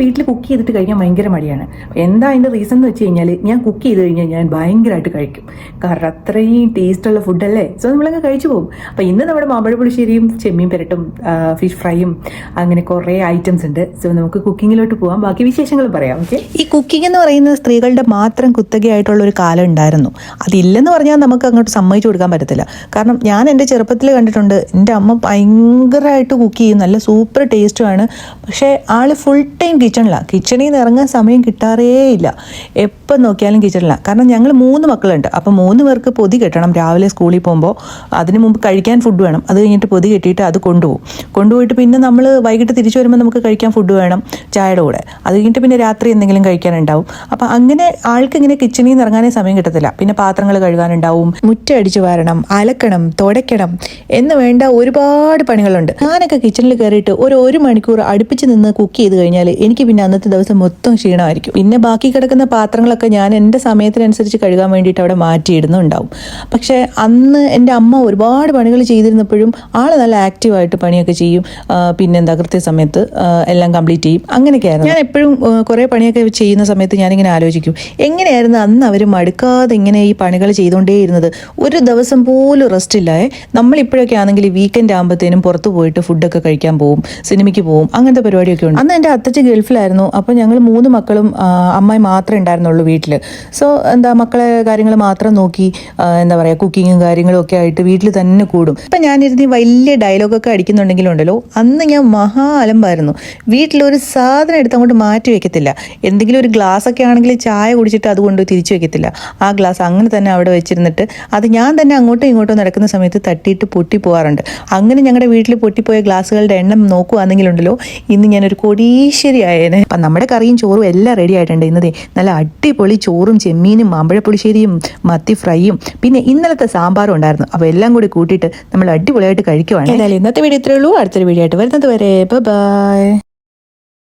വീട്ടിൽ കുക്ക് ചെയ്തിട്ട് കഴിക്കാൻ ഭയങ്കര മടിയാണ്. എന്താ അതിൻ്റെ റീസൺ എന്ന് വെച്ച് കഴിഞ്ഞാൽ ഞാൻ കുക്ക് ചെയ്ത് കഴിഞ്ഞാൽ ഞാൻ ഭയങ്കരമായിട്ട് കഴിക്കും. കാരണം അത്രയും ടേസ്റ്റുള്ള ഫുഡല്ലേ. സോ നമ്മളങ്ങ് കഴിച്ചു പോകും. അപ്പോൾ ഇന്ന് നമ്മുടെ മാമ്പഴ പുളിശ്ശേരിയും ചെമ്മീൻ പെരട്ടും ഫിഷ് ഫ്രൈയും അങ്ങനെ കുറേ ഐറ്റംസ് ഉണ്ട്. സോ നമുക്ക് കുക്കിങ്ങിലോട്ട് പോകാം. ബാക്കി വിശേഷങ്ങൾ പറയാം. ഓക്കെ. ഈ കുക്കിംഗ് എന്ന് പറയുന്നത് സ്ത്രീകളുടെ മാത്രം കുത്തകയായിട്ടുള്ള ഒരു കാലം ഉണ്ടായിരുന്നു. അതില്ലെന്ന് പറഞ്ഞാൽ നമുക്ക് അങ്ങോട്ട് സമ്മതിച്ചു കൊടുക്കാൻ പറ്റത്തില്ല. കാരണം ഞാൻ എൻ്റെ ചെറുപ്പത്തിൽ കണ്ടിട്ടുണ്ട്, എൻ്റെ അമ്മ ഭയങ്കരമായിട്ട് കുക്ക് ചെയ്യും, നല്ല സൂപ്പർ ടേസ്റ്റുമാണ്. പക്ഷേ ആൾ ഫുൾ ടൈം കിച്ചണിലാണ്. കിച്ചണിൽ നിന്ന് ഇറങ്ങാൻ സമയം കിട്ടാറേ ഇല്ല. എപ്പം നോക്കിയാലും കിച്ചണിലാണ്. കാരണം ഞങ്ങൾ 3 മക്കളുണ്ട്. അപ്പം 3 പേർക്ക് പൊതി കെട്ടണം. രാവിലെ സ്കൂളിൽ പോകുമ്പോൾ അതിന് മുമ്പ് കഴിക്കാൻ ഫുഡ് വേണം. അത് കഴിഞ്ഞിട്ട് പൊതി കെട്ടിയിട്ട് അത് കൊണ്ടുപോയിട്ട് പിന്നെ നമ്മൾ വൈകിട്ട് തിരിച്ചു വരുമ്പോൾ നമുക്ക് കഴിക്കാൻ ഫുഡ് വേണം ചായയുടെ കൂടെ. അത് കഴിഞ്ഞിട്ട് പിന്നെ രാത്രി എന്തെങ്കിലും കഴിക്കാനുണ്ടാവും. അപ്പം അങ്ങനെ ആൾക്ക് ഇങ്ങനെ കിച്ചണിൽ നിന്ന് ഇറങ്ങാനേ സമയം കിട്ടത്തില്ല. പിന്നെ പാത്രങ്ങൾ കഴുകാനുണ്ടാവും, മുറ്റടിച്ചു വാരണം, അലക്കണം, തുടയ്ക്കണം എന്ന് വേണ്ട ഒരുപാട് പണികളുണ്ട്. ഞാനൊക്കെ കിച്ചണിൽ കയറിയിട്ട് ഒരു മണിക്കൂർ അടുപ്പിച്ച് നിന്ന് കുക്ക് ചെയ്ത് കഴിഞ്ഞാൽ എനിക്ക് പിന്നെ അന്നത്തെ ദിവസം മൊത്തം ക്ഷീണമായിരിക്കും. പിന്നെ ബാക്കി കിടക്കുന്ന പാത്രങ്ങളൊക്കെ ഞാൻ എൻ്റെ സമയത്തിനനുസരിച്ച് കഴുകാൻ വേണ്ടിയിട്ട് അവിടെ മാറ്റിയിടുന്നുണ്ടാവും. പക്ഷേ അന്ന് എൻ്റെ അമ്മ ഒരുപാട് പണികൾ ചെയ്തിരുന്നപ്പോഴും ആൾ നല്ല ആക്റ്റീവായിട്ട് പണിയൊക്കെ ചെയ്യും. പിന്നെന്താ കൃത്യസമയത്ത് എല്ലാം കംപ്ലീറ്റ് ചെയ്യും. അങ്ങനെയൊക്കെയായിരുന്നു. ഞാൻ എപ്പോഴും കുറേ പണിയൊക്കെ ചെയ്യുന്ന സമയത്ത് ഞാനിങ്ങനെ ആലോചിക്കും, എങ്ങനെയായിരുന്നു അന്ന് അവർ മടുക്കാതെ ഇങ്ങനെ ഈ പണികൾ ചെയ്തുകൊണ്ടേയിരുന്നത്. ഒരു ദിവസം പോലും റെസ്റ്റ് ഇല്ലാതെ. നമ്മളിപ്പോഴൊക്കെ ആണെങ്കിൽ വീക്കെൻഡ് ആകുമ്പോഴത്തേനും പുറത്ത് പോയിട്ട് ഫുഡൊക്കെ കഴിക്കാൻ പോകും, സിനിമയ്ക്ക് പോകും, അങ്ങനത്തെ പരിപാടിയൊക്കെ ഉണ്ട്. അന്ന് എൻ്റെ അത്തച്ഛൻ ഗൾഫിലായിരുന്നു. അപ്പോൾ ഞങ്ങൾ 3 മക്കളും അമ്മായി മാത്രമേ ഉണ്ടായിരുന്നുള്ളൂ വീട്ടിൽ. സോ മക്കളെ കാര്യങ്ങൾ മാത്രം നോക്കി എന്താ പറയുക, കുക്കിങ്ങും കാര്യങ്ങളും ഒക്കെ ആയിട്ട് വീട്ടിൽ തന്നെ കൂടും. ഇപ്പം ഞാനിരുന്ന് വലിയ ഡയലോഗൊക്കെ അടിക്കുന്നുണ്ടെങ്കിലുണ്ടല്ലോ, അന്ന് ഞാൻ മഹാ അലമ്പായിരുന്നു. വീട്ടിലൊരു സാധനം എടുത്ത് അങ്ങോട്ട് മാറ്റി വെക്കത്തില്ല. എന്തെങ്കിലും ഒരു ഗ്ലാസ് ഒക്കെ ആണെങ്കിൽ ചായ കുടിച്ചിട്ട് അതുകൊണ്ട് തിരിച്ചു വെക്കത്തില്ല. ആ ഗ്ലാസ് അങ്ങനെ തന്നെ അവിടെ വെച്ചിരുന്നിട്ട് അത് ഞാൻ തന്നെ അങ്ങോട്ടും ഇങ്ങോട്ടും നടക്കുന്ന സമയത്ത് തട്ടിയിട്ട് പൊട്ടിപ്പോകാറുണ്ട്. അങ്ങനെ ഞങ്ങളുടെ വീട്ടിൽ പൊട്ടിപ്പോയ ഗ്ലാസ്സുകളുടെ എണ്ണം നോക്കുകയാണെങ്കിലുണ്ടല്ലോ, ഇന്ന് ഞാനൊരു കോടീശ്വരി ആയേനെ. അപ്പം നമ്മുടെ കറിയും ചോറും എല്ലാം റെഡി ആയിട്ടുണ്ട്. ഇന്നതേ നല്ല അടിപൊളി ചോറും ചെമ്മീനും മാമ്പഴപ്പുളിശ്ശേരിയും മത്തി ഫ്രൈയും പിന്നെ ഇന്നലത്തെ സാമ്പാറും ഉണ്ടായിരുന്നു. അപ്പോൾ എല്ലാം കൂടി കൂട്ടിയിട്ട് നമ്മൾ അടിപൊളിയായിട്ട് കഴിക്കുവാണ്. എന്തായാലും ഇന്നത്തെ വീഡിയോ ഇത്രയേ ഉള്ളൂ. അടുത്തൊരു വീഡിയോ ആയിട്ട് വരുന്നത് വരെ ബൈ.